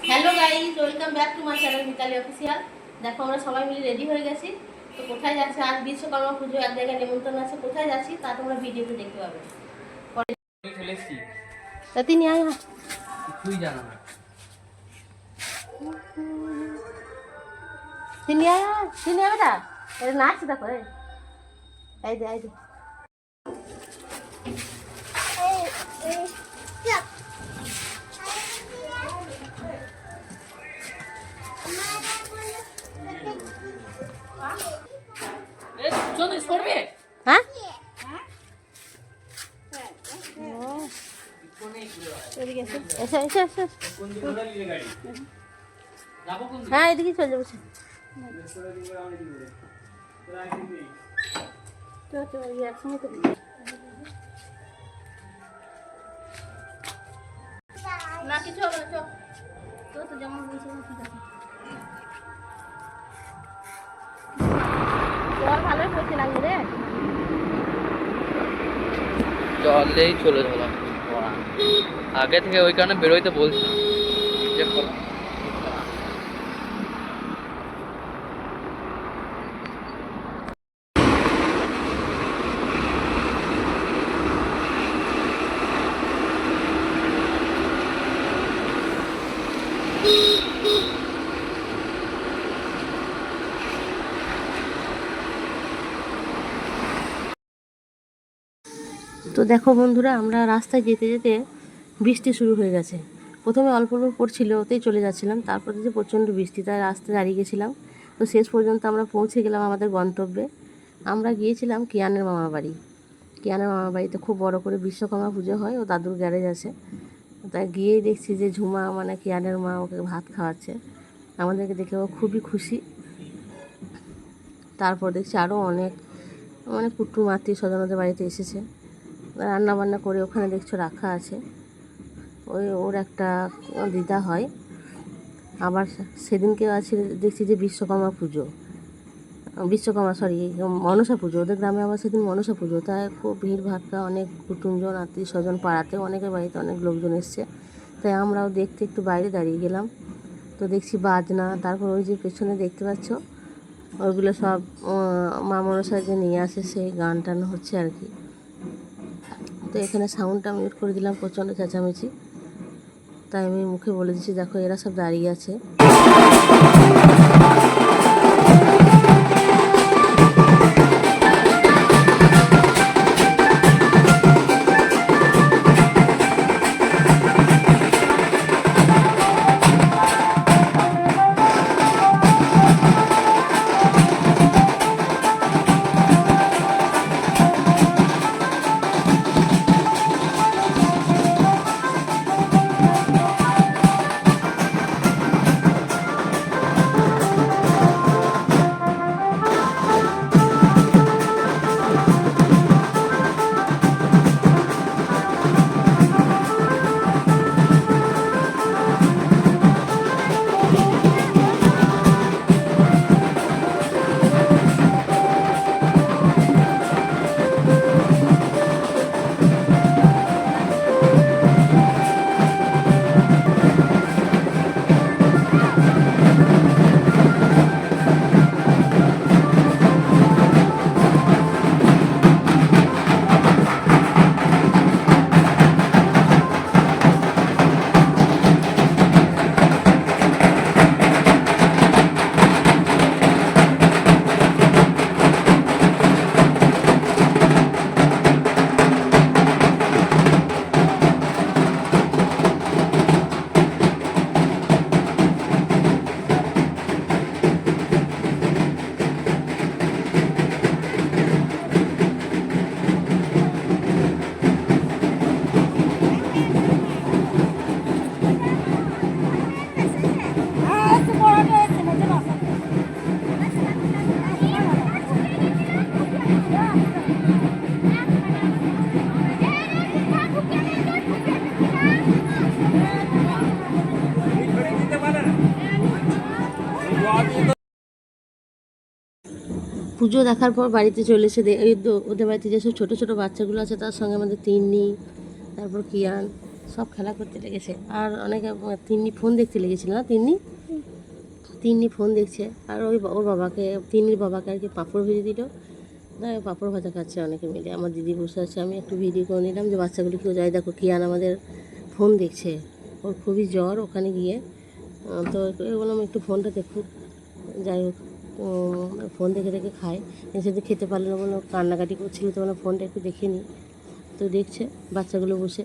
Hello guys, welcome back to my channel Mitali official. দেখো আমরা সবাই মিলে রেডি হয়ে গেছি। তো কোথায় যাচ্ছি? আজ বিশ্বকর্মা পুজো, এক জায়গায় নিমন্ত্রণ আছে। কোথায় যাচ্ছি তা তোমরা ভিডিওতে দেখতে পাবে। চলে এসেছি। তা তিনি আয়, কিছুই জানো না। তিনি আয়, তিনি আয় বেটা। এটা নাচ দেখো, এই দে এই দে। হ্যাঁ এসো এসো এসো। হ্যাঁ এদিকে চলে যাবো। একসঙ্গে তো না কিছু হবে না, তো তো যেমন বলছো ঠিক আছে। জল ভালোই পড়ছে লাগবে রে। জলেই চলে গেলাম। আগে থেকে ওই কারণে বেরোইতে বলছি যে তো দেখো বন্ধুরা, আমরা রাস্তায় যেতে যেতে বৃষ্টি শুরু হয়ে গেছে। প্রথমে অল্প অল্প পড়ছিল, ওতেই চলে যাচ্ছিলাম। তারপরে যে প্রচণ্ড বৃষ্টি, তাই রাস্তায় দাঁড়িয়ে গেছিলাম। তো শেষ পর্যন্ত আমরা পৌঁছে গেলাম আমাদের গন্তব্যে। আমরা গিয়েছিলাম কিয়ানের মামার বাড়ি। কিয়ানের মামার বাড়িতে খুব বড় করে বিশ্বকর্মা পুজো হয়, ও দাদুর গ্যারেজ আছে। তাই গিয়েই দেখছি যে ঝুমা মানে কিয়ানের মা ওকে ভাত খাওয়াচ্ছে। আমাদেরকে দেখে ও খুবই খুশি। তারপর দেখছি আরও অনেক মানে কুটুম আত্মীয় স্বজনদের বাড়িতে এসেছে। রান্না বান্না করে ওখানে দেখছো রাখা আছে। ওর একটা দিদা হয়। আবার সেদিনকেও আছে দেখছি যে বিশ্বকর্মা পুজো, মনসা পুজো। ওদের গ্রামে আবার সেদিন মনসা পুজো, তাই খুব ভিড় ভাট্টা, অনেক কুটুমজন আত্মীয় স্বজন পাড়াতে অনেকের বাড়িতে অনেক লোকজন এসছে। তাই আমরাও দেখতে একটু বাইরে দাঁড়িয়ে গেলাম। তো দেখছি বাজনা, তারপর ওই যে পেছনে দেখতে পাচ্ছ ওইগুলো সব মা মনসা যে নিয়ে আসে সেই গান টান হচ্ছে আর কি। তো এখানে সাউন্ডটা মিউট করে দিলাম, প্রচণ্ড চেঁচামেচি। তাই আমি মুখে বলে দিচ্ছি, দেখো এরা সব দাঁড়িয়ে আছে। পুজো দেখার পর বাড়িতে চলে এসে ওদের বাড়িতে যেসব ছোটো ছোটো বাচ্চাগুলো আছে তার সঙ্গে আমাদের তিন্নি, তারপর কিয়ান সব খেলা করতে লেগেছে। আর অনেকে তিন্নি ফোন দেখতে লেগেছিল না, তিন্নি ফোন দেখছে। আর ওর বাবাকে, তিন্নির বাবাকে আর কি পাঁপড় ভেজে দিল, তাই পাঁপড় ভাজা খাচ্ছে অনেকে মিলে। আমার দিদি বসে আছে, আমি একটু ভিডিও করে নিলাম যে বাচ্চাগুলো কেউ যায় দেখো, কিয়ান আমাদের ফোন দেখছে, ওর খুবই জ্বর ওখানে গিয়ে। তো বললাম একটু ফোনটা দেখুক। যাই হোক, ফোন দেখে দেখে খায়, সেদিন খেতে পারলো না বলে কান্নাকাটি করছিল, তো বললাম ফোনটা একটু দেখে নিই। তো দেখছে বাচ্চাগুলো বসে।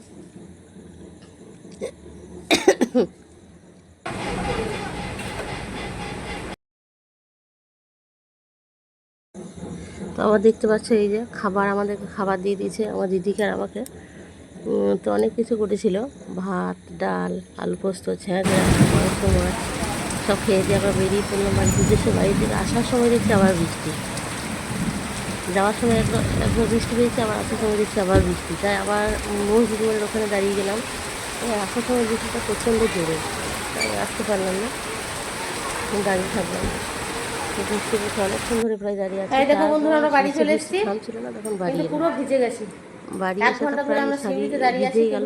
তো আবার দেখতে পাচ্ছ এই যে খাবার, আমাদেরকে খাবার দিয়ে দিয়েছে আমার দিদিকে আর আমাকে। তো অনেক কিছু করেছিল, ভাত, ডাল, আলু পোস্ত, ছ্যাঁচড়া, মাংস, মাছ, সব খেয়ে দিয়ে আবার বেরিয়ে পড়লাম বাড়ির উদ্দেশ্যে। বাড়ি থেকে আসার সময় দেখছি আবার বৃষ্টি, যাওয়ার সময় একবার বৃষ্টি পেয়েছি, আবার আসার সময় দেখছি আবার বৃষ্টি। তাই আবার মসজিদ মোড়ের ওখানে দাঁড়িয়ে গেলাম। আসার সময় বৃষ্টিটা প্রচণ্ড জোরে, তাই আসতে পারলাম না, দাঁড়িয়ে থাকলাম। বৃষ্টি বসে অনেকক্ষণ ধরে প্রায় দাঁড়িয়ে আছে। দেখো বন্ধুরা, আমরা বাড়ি চলে এসেছি, থামছিল না, তখন বাড়ি পুরো ভিজে গেছি। বাড়ি এসে তো প্রায় ভিজেই গেল।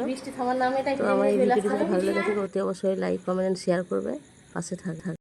তো আমার এই ভিডিওটি যদি ভালো লেগে থাকে অতি অবশ্যই লাইক, কমেন্ট, শেয়ার করবে, পাশে থাকবে।